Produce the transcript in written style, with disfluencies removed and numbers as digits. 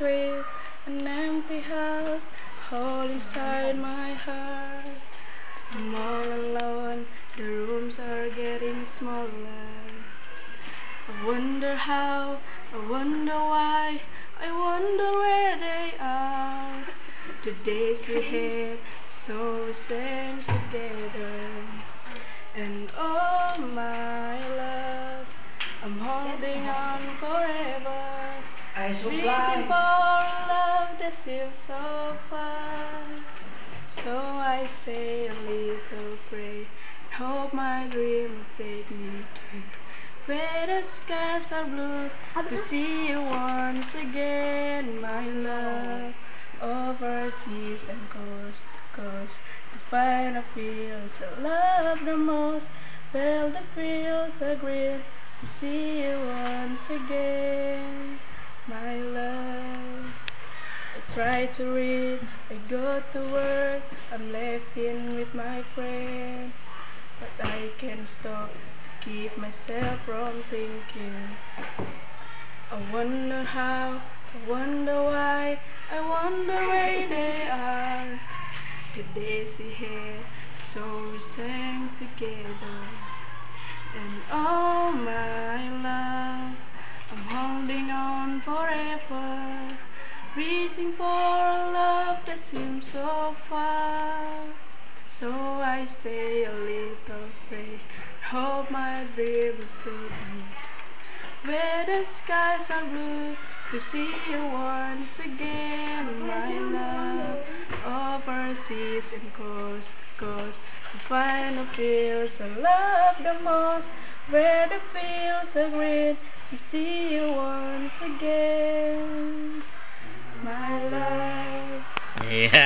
street, an empty house, hole inside my heart. I'm all alone, the rooms are getting smaller. I wonder how, I wonder why, I wonder where they are. The days we had, so we sang together. And oh my love, I'm holding on forever, reaching for a love that seems so far. So I say a little prayer, hope my dreams take me to where the skies are blue, to see you once again, my love. Overseas and coast to coast, to find the fields I love the most. Well, the fields are green, to see you once again, my love. I try to read, I go to work, I'm laughing with my friend, but I can't stop to keep myself from thinking. I wonder how, I wonder why, I wonder where they are. The days we had, so we sang together. And oh my love, I'm holding on forever, reaching for a love that seems so far. So I say a little prayer, hope my dreams take me to where the skies are blue, to see you once again, my love. Overseas and coast to coast, to find the fields I love the most, where the fields are green, to see you once again, my love. Yeah.